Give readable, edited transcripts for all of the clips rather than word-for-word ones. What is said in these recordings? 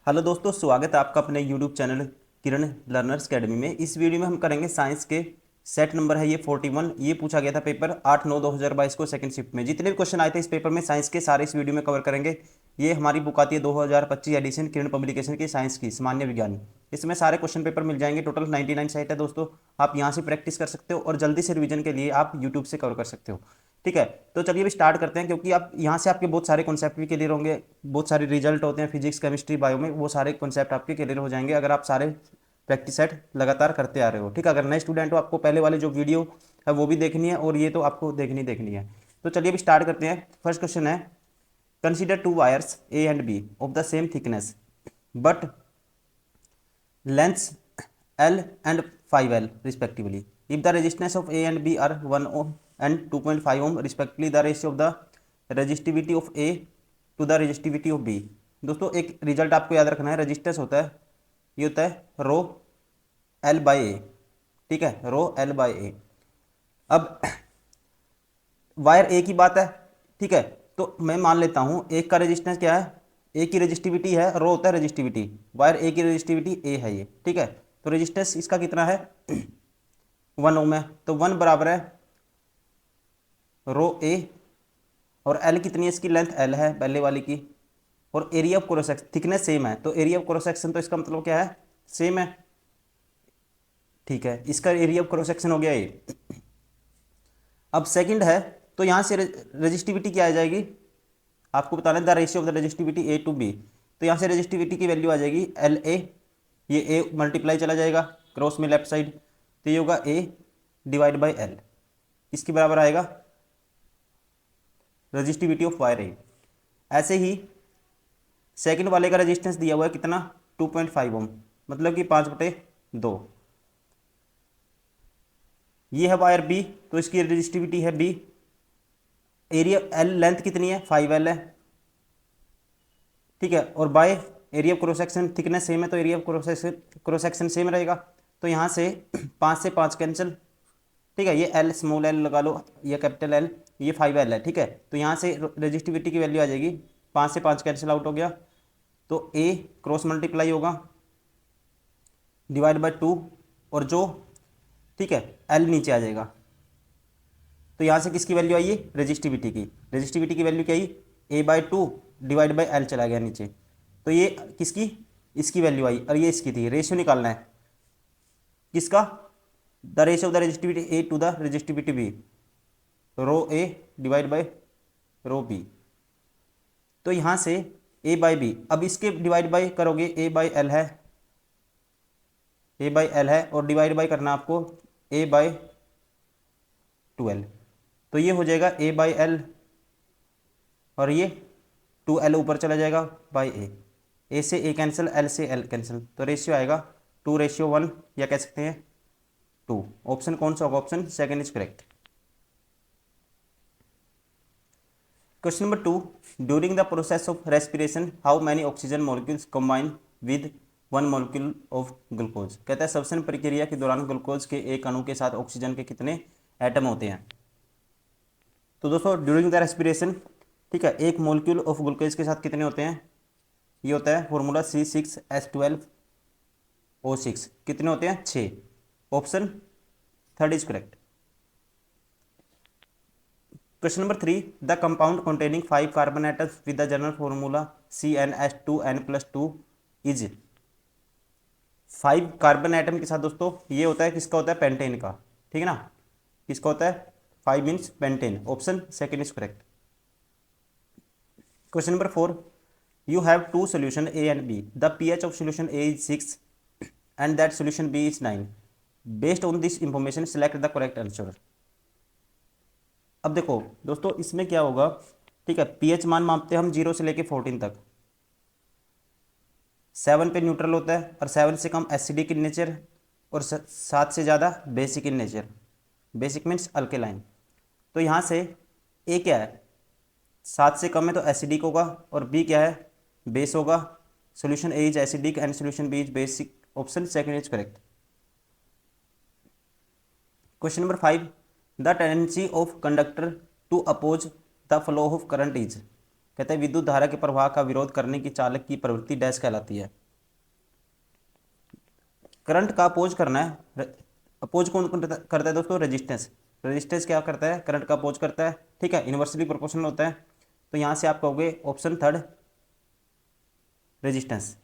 Hello दोस्तों, स्वागत है आपका अपने यूट्यूब चैनल किरण लर्नर्स अकेडमी में। इस वीडियो में हम करेंगे साइंस के सेट नंबर है ये 41। ये पूछा गया था पेपर 8/9/2022 को सेकंड शिफ्ट में। जितने भी क्वेश्चन आए थे इस पेपर में साइंस के सारे इस वीडियो में कवर करेंगे। ये हमारी बुक आती है 2025 एडिशन किरण पब्लिकेशन की साइंस की सामान्य विज्ञान। इसमें सारे क्वेश्चन पेपर मिल जाएंगे। टोटल 99 सेट है दोस्तों। आप यहाँ से प्रैक्टिस कर सकते हो और जल्दी से रिवीजन के लिए आप यूट्यूब से कवर कर सकते हो। ठीक है, तो चलिए अभी स्टार्ट करते हैं, क्योंकि आप यहाँ से आपके बहुत सारे कॉन्सेप्ट भी क्लियर होंगे। बहुत सारे रिजल्ट होते हैं फिजिक्स केमिस्ट्री बायो में, वो सारे कॉन्सेप्ट आपके क्लियर हो जाएंगे अगर आप सारे प्रैक्टिस सेट लगातार करते आ रहे हो। ठीक है, अगर नए स्टूडेंट हो आपको पहले वाले जो वीडियो है वो भी देखनी है और ये तो आपको देखनी है। तो चलिए अभी स्टार्ट करते हैं। फर्स्ट क्वेश्चन है, consider two wires A and B of the same thickness but lengths L and 5L respectively. If the resistance of A and B are 1 ohm and 2.5 ohm respectively, the ratio of the resistivity of A to the resistivity of B. दोस्तों एक result आपको याद रखना है। Resistance होता है, ये होता है रो एल बाई ए। ठीक है, रो एल बाई ए। अब वायर ए की बात है। ठीक है, तो मैं मान लेता हूं एक का रेजिस्टेंस क्या है, ए की रेजिस्टिविटी है, रो होता है रेजिस्टिविटी, वायर ए की रेजिस्टिविटी ए है ये। ठीक है, तो रेजिस्टेंस इसका कितना है 1 ओम है, तो 1 बराबर है रो ए, और एल कितनी है, इसकी लेंथ एल है पहले वाली की, और area of cross section thickness same है, तो एरिया ऑफ क्रॉस सेक्शन तो इसका मतलब क्या है, सेम है। ठीक है, इसका एरिया ऑफ क्रॉस सेक्शन हो गया ए। अब सेकंड है, तो यहां से रेजिस्टिविटी क्या आ जाएगी, आपको बताना है the ratio of the resistivity A to B. तो यहाँ से रेजिस्टिविटी की वैल्यू आ जाएगी एल ए, ये ए मल्टीप्लाई चला जाएगा क्रॉस में लेफ्ट साइड, तो ये होगा ए डिवाइड बाई एल, इसके बराबर आएगा रेजिस्टिविटी ऑफ वायर ए। ऐसे ही सेकंड वाले का रेजिस्टेंस दिया हुआ है कितना 2.5 ओम, मतलब कि 5/2। ये है वायर बी, तो इसकी रेजिस्टिविटी है बी, एरिया एल लेंथ कितनी है 5L है। ठीक है, और by area of cross section thickness same है, तो area of cross section same रहेगा। तो यहाँ से 5 से 5 कैंसिल। ठीक है, ये एल स्मॉल एल लगा लो, ये कैपिटल एल, ये 5L है। ठीक है, तो यहाँ से रेजिस्टिविटी की वैल्यू आ जाएगी 5 से 5 कैंसिल आउट हो गया, तो ए क्रॉस मल्टीप्लाई होगा डिवाइड बाई 2, और जो ठीक है एल नीचे आ जाएगा। तो यहाँ से किसकी वैल्यू आई, रेजिस्टिविटी की वैल्यू क्या आई, A/2 डिवाइड बाई एल चला गया नीचे, तो ये किसकी, इसकी वैल्यू आई, और ये इसकी थी। रेशियो निकालना है किसका, the ratio of the resistivity A to the resistivity B, rho A divide by rho B. तो यहाँ से ए बाई बी, अब इसके डिवाइड बाई करोगे ए बाई एल है, और डिवाइड बाई करना आपको A/12, तो ये हो जाएगा A/L, और ये 2L ऊपर चला जाएगा बाई ए से ए कैंसिल, एल से एल कैंसिल, तो रेशियो आएगा 2:1, या कह सकते हैं 2। ऑप्शन कौन सा होगा, option second is correct. Question number 2, during the process of respiration how many oxygen molecules combine with 1 molecule of glucose. कहता है श्वसन प्रक्रिया के दौरान ग्लूकोज के एक अणु के साथ ऑक्सीजन के कितने एटम होते हैं। तो दोस्तों ड्यूरिंग द रेस्पिरेशन, ठीक है, एक मॉलिक्यूल ऑफ ग्लूकोज के साथ कितने होते हैं, ये होता है फॉर्मूला C6H12O6, कितने होते हैं 6। Option third is correct. Question number 3, the compound containing 5 carbon atoms with the general formula CnH2n+2 is. 5 carbon atom के साथ दोस्तों ये होता है, किसका होता है, पेंटेन का। ठीक है ना, किसका होता है, 5 means pentane, option second is correct. Question number 4, you have two solution A and B. The pH of solution A is 6 and that solution B is 9. Based on this information select the correct answer. अब देखो दोस्तों इसमें क्या होगा, ठीक है, pH मान मापते हैं हम 0 से लेके 14 तक। 7 पे न्यूट्रल होता है, और 7 से कम एसिडिक इन नेचर, और 7 से ज़्यादा basic in nature. Basic means alkaline. तो यहाँ से A क्या है, 7 से कम है तो एसिडिक होगा, और बी क्या है, बेस होगा। Solution A is acidic and solution B is basic, option second is correct. Question number 5, the tendency of conductor to oppose the flow of current is. कहते हैं विद्युत धारा के प्रवाह का विरोध करने की चालक की प्रवृत्ति डैश कहलाती है। करंट का अपोज करना है, अपोज कौन करता है दोस्तों? रेजिस्टेंस। रेजिस्टेंस क्या करता है? करंट का अपोज करता है, ठीक है, इन्वर्सली प्रोपोर्शनल होता है। तो यहाँ से आप कहोगे option third resistance.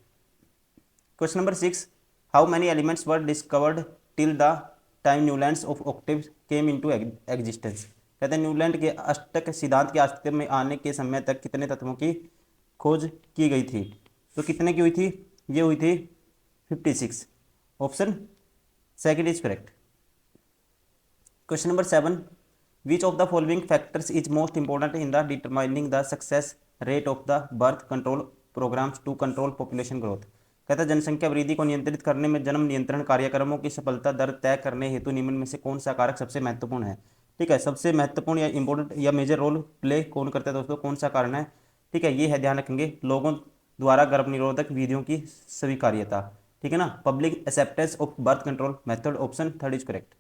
Question number 6, how many elements were discovered till the time Newlands of Octave came into existence. कहते हैं न्यूलैंड के अष्टक सिद्धांत के अस्तित्व में आने के समय तक कितने तत्वों की खोज की गई थी? तो कितने की हुई थी? ये हुई थी 56। Option second is correct. Question number 7, which of the following factors is most important in the determining the success rate of the birth control programs to control population growth. कहता है जनसंख्या वृद्धि को नियंत्रित करने में जन्म नियंत्रण कार्यक्रमों की सफलता दर तय करने हेतु निम्न में से कौन सा कारक सबसे महत्वपूर्ण है? ठीक है, सबसे महत्वपूर्ण या इंपॉर्टेंट या मेजर रोल प्ले कौन करता है दोस्तों? कौन सा कारण है? ठीक है, ये है, ध्यान रखेंगे, लोगों द्वारा गर्भ निरोधक विधियों की स्वीकार्यता, ठीक है ना, public acceptance of birth control method. Option third is correct.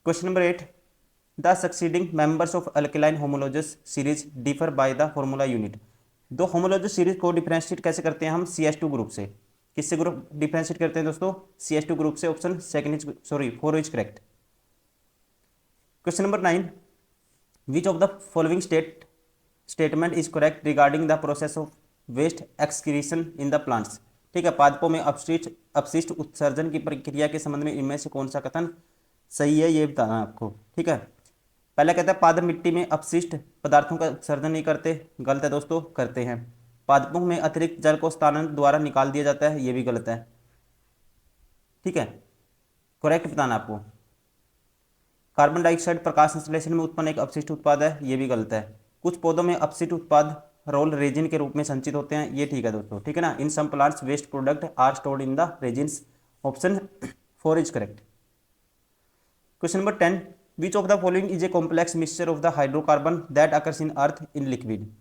Question number 8, the succeeding members of alkaline homologous series differ by the formula unit. दो होमोलॉजस सीरीज को डिफरेंशिएट कैसे करते हैं हम? CH2 ग्रुप से। किससे ग्रुप डिफरेंशिएट करते हैं दोस्तों? CH2 ग्रुप से। Option second is four is correct. Question number 9, which of the following statement is correct regarding the process of waste excretion in the plants. ठीक है, पादपों में अपशिष्ट उत्सर्जन की प्रक्रिया के संबंध में इनमें से कौन सा कथन सही है, ये बताना आपको। ठीक है, पहले कहता है पादप मिट्टी में अपशिष्ट पदार्थों का उत्सर्जन नहीं करते। गलत है दोस्तों, करते हैं। पादपों में अतिरिक्त जल को स्थानांतरण द्वारा निकाल दिया जाता है, ये भी गलत है। ठीक है, करेक्ट बताना आपको। कार्बन डाइऑक्साइड प्रकाश संश्लेषण में उत्पन्न एक अपशिष्ट उत्पाद है, ये भी गलत है। कुछ पौधों में अपशिष्ट उत्पाद रोल रेजिन के रूप में संचित होते हैं, ये ठीक है दोस्तों, ठीक है ना। In some plants waste product are stored in the resins. Option 4 is correct. Question number 10, which of the following is a complex mixture of the hydrocarbon that occurs in earth in liquid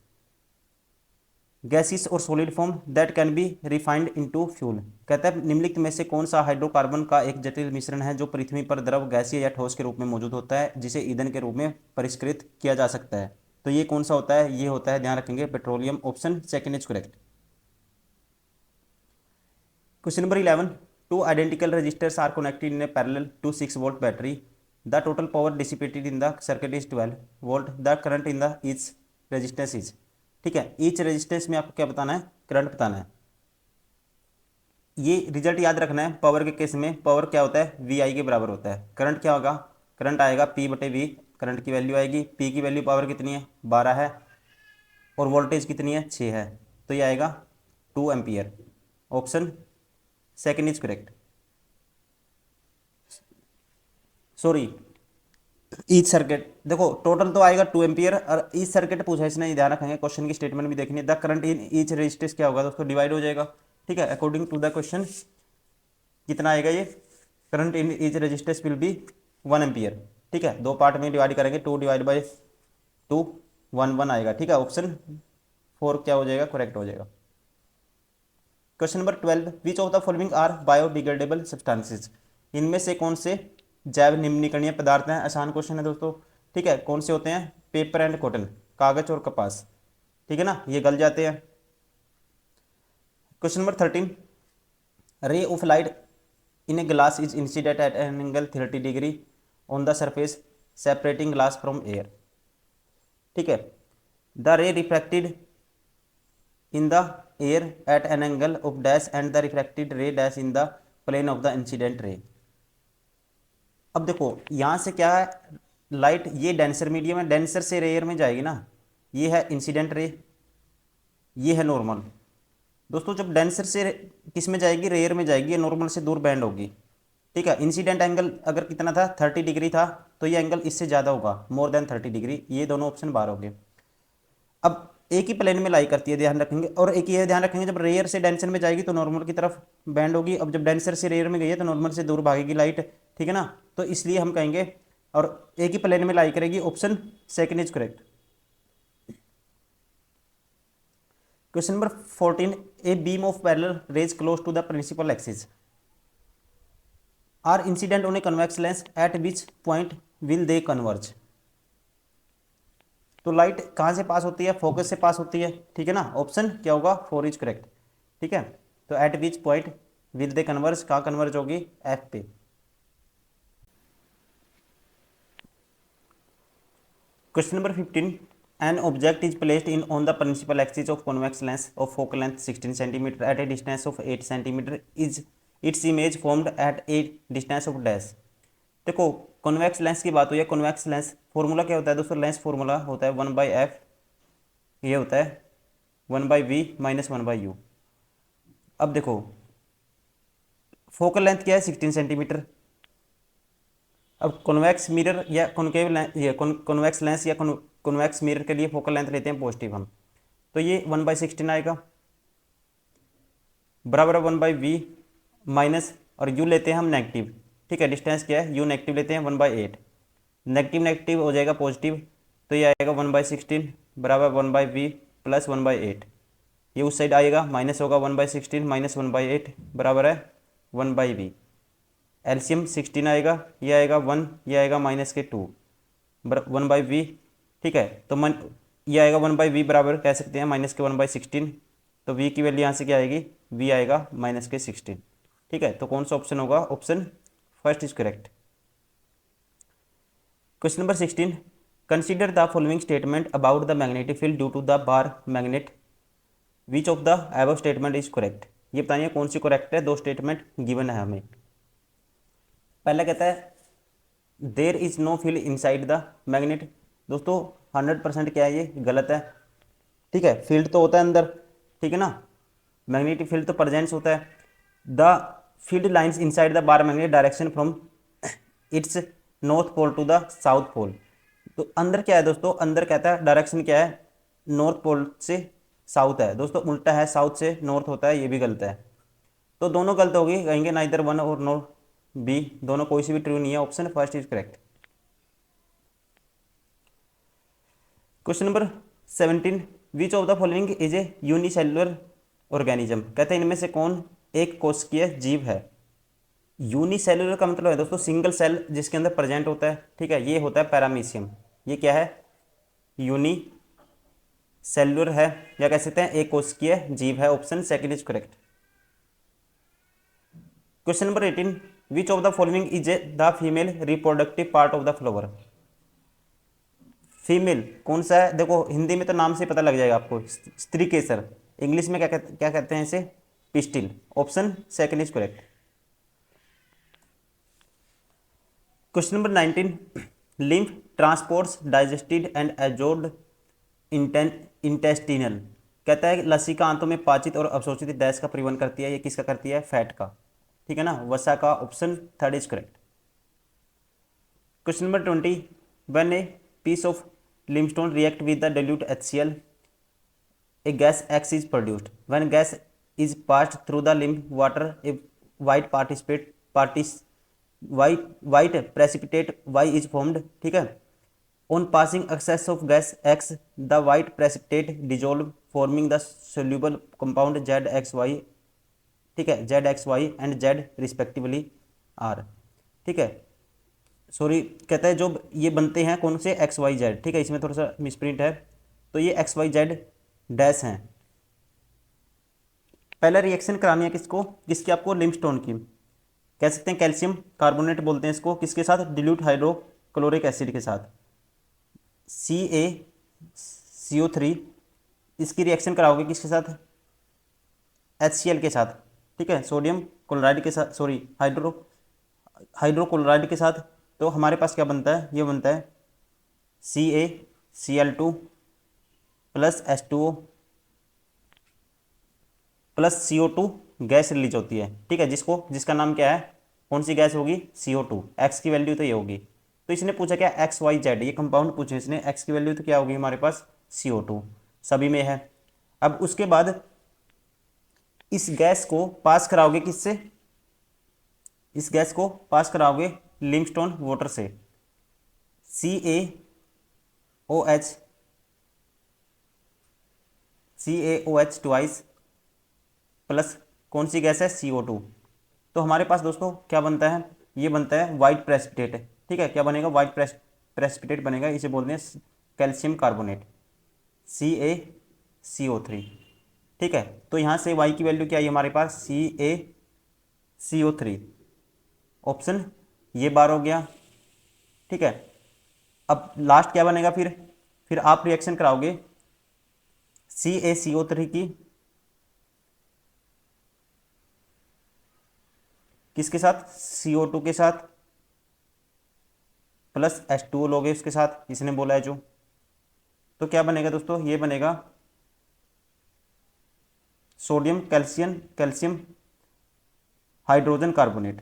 gases और solid form that can be refined into fuel. कहता है निम्नलिखित में से कौन सा hydrocarbon का एक जटिल मिश्रण है जो पृथ्वी पर द्रव गैसीय या ठोस के रूप में मौजूद होता है, जिसे ईंधन के रूप में परिष्कृत किया जा सकता है। तो ये कौन सा होता है? ये होता है, ध्यान रखेंगे, petroleum. Option second is correct. Question number 11, two identical resistors are connected in a parallel to 6 volt battery. The total power dissipated in the circuit is 12 volt. The current in the each resistance is. ठीक है, each resistance में आपको क्या बताना है? Current बताना है। ये रिजल्ट याद रखना है। पावर के केस में पावर क्या होता है? VI के बराबर होता है। करंट क्या होगा? करंट आएगा P/V। करंट की वैल्यू आएगी, P की वैल्यू पावर कितनी है? 12 है, और वोल्टेज कितनी है? 6 है, तो ये आएगा 2 ampere. Option second is correct. Sorry, each circuit, देखो टोटल तो आएगा 2 एम्पियर, और ईच सर्किट पूछा इसने, ध्यान रखेंगे, क्वेश्चन की स्टेटमेंट भी देखनी है। The current in each resistance क्या होगा दोस्तों? डिवाइड हो जाएगा। ठीक है, अकॉर्डिंग टू द क्वेश्चन कितना आएगा ये? Current in each resistance will be 1 ampere. ठीक है, दो पार्ट में डिवाइड करेंगे, 2 डिवाइड बाई 2 1 आएगा। ठीक है, ऑप्शन 4 क्या हो जाएगा? करेक्ट हो जाएगा। Question number 12, which of the following are biodegradable substances. इनमें से कौन से जैव निम्नीकरणीय पदार्थ हैं? आसान क्वेश्चन है दोस्तों। ठीक है, कौन से होते हैं? पेपर एंड कॉटन, कागज और कपास। ठीक है ना, ये गल जाते हैं। Question number 13, ray of light in a glass is incident at an angle 30 degree on the surface separating glass from air. ठीक है, द रे refracted in the air at an angle of dash and the refracted ray dash in the plane of the incident ray। अब देखो यहाँ से क्या है, light ये डेंसर मीडियम है, डेंसर से रेयर में जाएगी ना, ये है इंसिडेंट रे, ये है नॉर्मल। दोस्तों जब डेंसर से किस में जाएगी? रेयर में जाएगी, ये नॉर्मल से दूर बैंड होगी। ठीक है, इंसिडेंट एंगल अगर कितना था? 30 डिग्री था, तो ये एंगल इससे ज़्यादा होगा, मोर देन 30 डिग्री। ये दोनों ऑप्शन बाहर हो गए। अब एक ही प्लेन में लाई करती है, ध्यान रखेंगे। और एक ये ध्यान रखेंगे, जब रेयर से डेंसर में जाएगी तो नॉर्मल की तरफ बैंड होगी। अब जब डेंसर से रेयर में गई है तो नॉर्मल से दूर भागेगी लाइट। ठीक है ना, तो इसलिए हम कहेंगे, और एक ही प्लेन में लाई करेगी। Option second is correct. Question number 14, a beam of parallel rays close to the principal axis are incident on a convex lens at which point will they converge. तो लाइट कहाँ से पास होती है, focus से पास होती है, ठीक है ना, ऑप्शन क्या होगा, 4 इज करेक्ट, ठीक है। तो at which point will they converge, कहाँ कन्वर्ज होगी, एफ पे। Question number 15, an object is placed in on the principal axis of convex lens of focal length 16 centimetre at a distance of 8 centimetre, is its image formed at a distance of dash. देखो convex lens की बात हुई है, convex lens formula क्या होता है दोस्तों, lens formula होता है 1/f, ये होता है 1/v माइनस 1/u। अब देखो फोकल लेंथ क्या है, 16 सेंटीमीटर। अब कॉन्वेक्स मिरर या कॉनकेव लेंस, कॉन्वेक्स लेंस या कॉन्वेक्स मिरर के लिए फोकल लेंथ लेते हैं पॉजिटिव हम, तो ये 1/16 आएगा, बराबर 1/v माइनस, और u लेते हैं हम नेगेटिव, ठीक है, डिस्टेंस क्या है, u नेगेटिव लेते हैं 1/8, नेगेटिव नेगेटिव हो जाएगा पॉजिटिव, तो ये आएगा 1/16 बराबर 1/v प्लस 1/8, ये उस साइड आएगा माइनस होगा 1/16 माइनस 1/8 बराबर है 1/v, एलसीएम 16 आएगा, ये आएगा 1, ये आएगा माइनस के 2 1/v, ठीक है। तो ये आएगा 1/v बराबर कह सकते हैं माइनस के 1/16, तो v की वैल्यू यहाँ से क्या आएगी, v आएगा माइनस के 16, ठीक है। तो कौन सा ऑप्शन होगा, option first is correct. Question number 16, consider the following statement about the magnetic field due to the bar magnet, which of the above statement is correct. ये बताइए कौन सी करेक्ट है, दो स्टेटमेंट गिवन है हमें। पहला कहता है there is know field inside the magnet, दोस्तों 100% क्या है, ये गलत है, ठीक है, फील्ड तो होता है अंदर, ठीक है ना, मैग्नेटिक फील्ड तो प्रेजेंस होता है। The field lines inside the bar magnet direction from its north pole to the south pole, तो अंदर क्या है दोस्तों, अंदर कहता है डायरेक्शन क्या है, नॉर्थ पोल से साउथ है, दोस्तों उल्टा है, साउथ से नॉर्थ होता है, ये भी गलत है, तो दोनों गलत होगी, कहेंगे ना इधर 1 और नो बी, दोनों कोई सी भी ट्रू नहीं है, option first is correct. Question number 17, which of the following is A unicellular organism, कहते हैं इनमें से कौन एक कोशिकीय जीव है। यूनिसेलुलर का मतलब है दोस्तों सिंगल सेल जिसके अंदर प्रेजेंट होता है, ठीक है, ये होता है पैरामीशियम, ये क्या है, यूनी सेलुलर है, या कह सकते हैं एक कोशिकीय जीव है, option second is correct. Question number 18, which of the following is the female reproductive part of the flower, female कौन सा है, देखो हिंदी में तो नाम से पता लग जाएगा आपको, स्त्री केसर, इंग्लिश में क्या कहते हैं इसे, pistil, option second is correct. Question number 19, lymph transports digested and absorbed intestinal, कहता है लसिका आंतों में पाचित और अवशोषित डैश का परिवहन करती है, ये किसका करती है, फैट का, ठीक है ना, वसा का, option third is correct. Question number 20, when a piece of limestone react with the dilute HCl, a gas X is produced. When gas is passed through the limb water, a white precipitate Y is formed, ठीक है। On passing excess of gas X, the white precipitate dissolve forming the soluble compound ZXY, ठीक है, ZXY and Z respectively R, ठीक है, sorry कहता है जो ये बनते हैं कौन से, XYZ, ठीक है, इसमें थोड़ा सा मिसप्रिंट है, तो ये XYZ डैश हैं। पहला रिएक्शन करानी है किसको, किसकी, आपको लिमस्टोन की, कह सकते हैं कैल्शियम कार्बोनेट बोलते हैं इसको, किसके साथ, डिल्यूट हाइड्रोक्लोरिक एसिड के साथ, CaCO3, इसकी रिएक्शन कराओगे किसके साथ, HCl के साथ, ठीक है, सोडियम क्लोराइड के साथ, सॉरी हाइड्रोक्लोराइड के साथ, तो हमारे पास क्या बनता है, ये बनता है CaCl2 plus H2O plus CO2, gas release होती है, ठीक है, जिसका नाम क्या है, कौन सी गैस होगी, CO2, X की वैल्यू तो ये होगी, तो इसने पूछा क्या, XYZ, ये कंपाउंड पूछे इसने, X की वैल्यू तो क्या होगी हमारे पास, CO2 सभी में है। अब उसके बाद इस गैस को पास कराओगे किससे, इस गैस को पास कराओगे लिमस्टोन वाटर से, CaOH ट्वाइस प्लस कौन सी गैस है, CO2, तो हमारे पास दोस्तों क्या बनता है, ये बनता है वाइट प्रेसिपिटेट, ठीक है, क्या बनेगा, वाइट प्रेसिपिटेट बनेगा, इसे बोलते हैं कैल्शियम कार्बोनेट CaCO3। ठीक है, तो यहाँ से y की वैल्यू क्या आई हमारे पास CaCO3, ऑप्शन ये बार हो गया। ठीक है, अब लास्ट क्या बनेगा, फिर आप रिएक्शन कराओगे CaCO3 की किसके साथ, CO2 के साथ, प्लस H2O लोगे उसके साथ, इसने बोला है जो, तो क्या बनेगा दोस्तों, ये बनेगा सोडियम कैल्शियम हाइड्रोजन कार्बोनेट।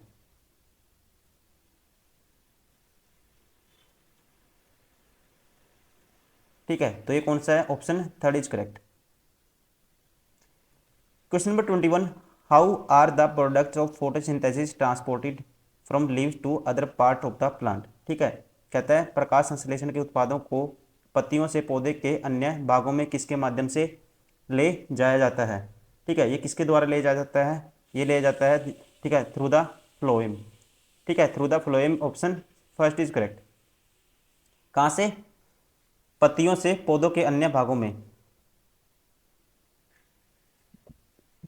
ठीक है, तो ये कौन सा है, option third is correct. Question number 21, how are the products of photosynthesis transported from leaves to other part of the plant. ठीक है, कहता है प्रकाश संश्लेषण के उत्पादों को पत्तियों से पौधे के अन्य भागों में किसके माध्यम से ले जाया जाता है। ठीक है, ये किसके द्वारा ले जाया जाता है, ये ले जाता है, ठीक है, थ्रू द फ्लोएम। ठीक है, through the phloem, option first is correct. कहाँ से, पत्तियों से पौधों के अन्य भागों में।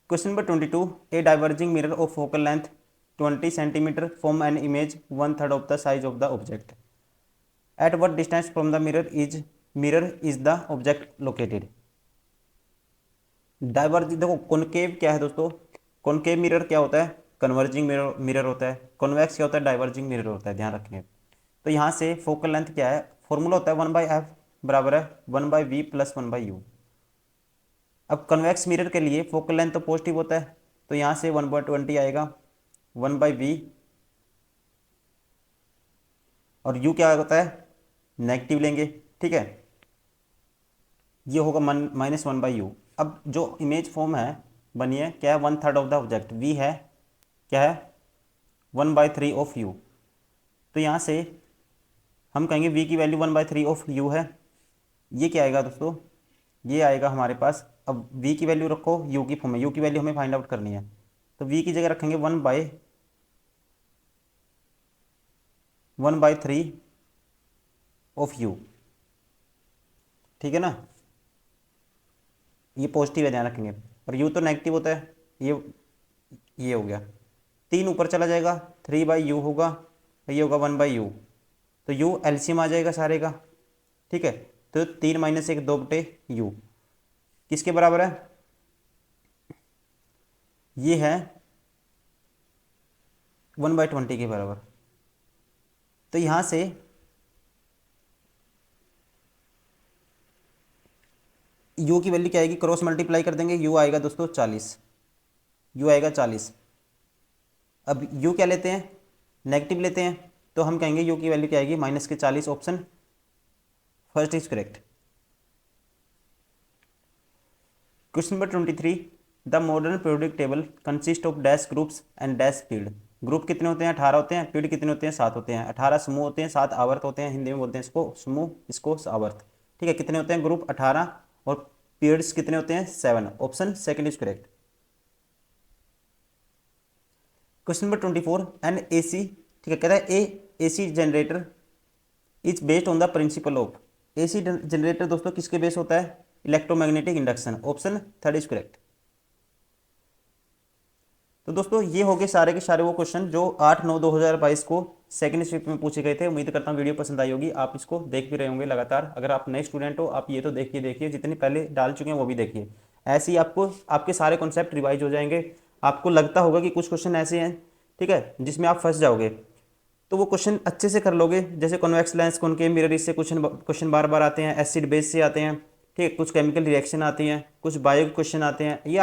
Question number 22, A diverging mirror of focal length 20 centimetre form an image 1/3 of the size of the object. At what distance from the mirror is the object located. Diverging, देखो कॉनकेव क्या है दोस्तों, कॉनकेव मिरर क्या होता है, converging mirror होता है, convex क्या होता है, डाइवर्जिंग मिरर होता है, ध्यान रखेंगे। तो यहाँ से फोकल लेंथ क्या है, फॉर्मूला होता है 1/f बराबर है 1/v प्लस 1/u। अब कन्वेक्स मिरर के लिए फोकल लेंथ तो पॉजिटिव होता है, तो यहाँ से 1/20 आएगा 1/v, और u क्या होता है, नेगेटिव लेंगे। ठीक है, ये होगा -1/u। अब जो इमेज फॉर्म है बनी है क्या है, 1/3 ऑफ द ऑब्जेक्ट, v है क्या है 1/3 ऑफ u। तो यहाँ से हम कहेंगे v की वैल्यू 1/3 ऑफ u है। ये क्या आएगा दोस्तों, ये आएगा हमारे पास, अब v की वैल्यू रखो u की फॉर्म में, u की वैल्यू हमें फाइंड आउट करनी है, तो v की जगह रखेंगे 1/3 ऑफ u। ठीक है ना, ये पॉजिटिव है, ध्यान रखेंगे, और u तो नेगेटिव होता है, ये हो गया, 3 ऊपर चला जाएगा 3/u होगा, ये होगा 1/u, तो u एलसीएम आ जाएगा सारे का। ठीक है, तो 3 - 1 2/u किसके बराबर है, ये है 1/20 के बराबर। तो यहाँ से u की वैल्यू क्या आएगी, क्रॉस मल्टीप्लाई कर देंगे, u आएगा दोस्तों 40, u आएगा 40। अब u क्या लेते हैं, नेगेटिव लेते हैं, तो हम कहेंगे u की वैल्यू क्या आएगी -40, option first is correct. Question number 23, the modern periodic table consist of dash groups and dash period. Group कितने होते हैं, 18 होते हैं, पीरियड कितने होते हैं, 7 होते हैं। 18 समूह होते हैं, 7 आवर्त होते हैं, हिंदी में बोलते हैं इसको समूह, इसको आवर्त। ठीक है, कितने होते हैं ग्रुप 18, और पीरियड्स कितने होते हैं 7, option second is correct. Question number 24, N AC, ठीक है, कहता है AC generator is based on the principle of. AC generator दोस्तों किसके बेस होता है, electromagnetic induction, option third is correct. तो दोस्तों ये हो गए सारे के सारे वो क्वेश्चन जो 8/9/2022 को सेकंड शिफ्ट में पूछे गए थे। उम्मीद करता हूँ वीडियो पसंद आई होगी, आप इसको देख भी रहे होंगे लगातार। अगर आप नए स्टूडेंट हो, आप ये तो देखिए, जितने पहले डाल चुके हैं वो भी देखिए। ऐसे ही आपको आपके सारे कॉन्सेप्ट रिवाइज हो जाएंगे। आपको लगता होगा कि कुछ क्वेश्चन ऐसे हैं, ठीक है, जिसमें आप फंस जाओगे, तो वो क्वेश्चन अच्छे से कर लोगे। जैसे कॉन्वेक्स लेंस, कॉनकेव मिरर, इससे क्वेश्चन बार बार आते हैं, एसिड बेस से आते हैं, ठीक है, कुछ केमिकल रिएक्शन आती हैं, कुछ बायो क्वेश्चन आते हैं। ये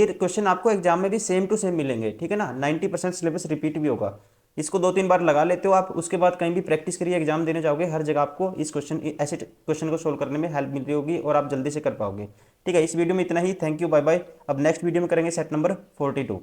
क्वेश्चन आपको एग्जाम में भी सेम टू सेम मिलेंगे, ठीक है ना। 90% सिलेबस रिपीट भी होगा। इसको 2-3 बार लगा लेते हो आप, उसके बाद कहीं भी प्रैक्टिस करिए, एग्जाम देने जाओगे, हर जगह आपको ऐसे क्वेश्चन को सोल्व करने में हेल्प मिल रही होगी और आप जल्दी से कर पाओगे। ठीक है, इस वीडियो में इतना ही। Thank you, bye bye. अब नेक्स्ट वीडियो में करेंगे सेट नंबर 42।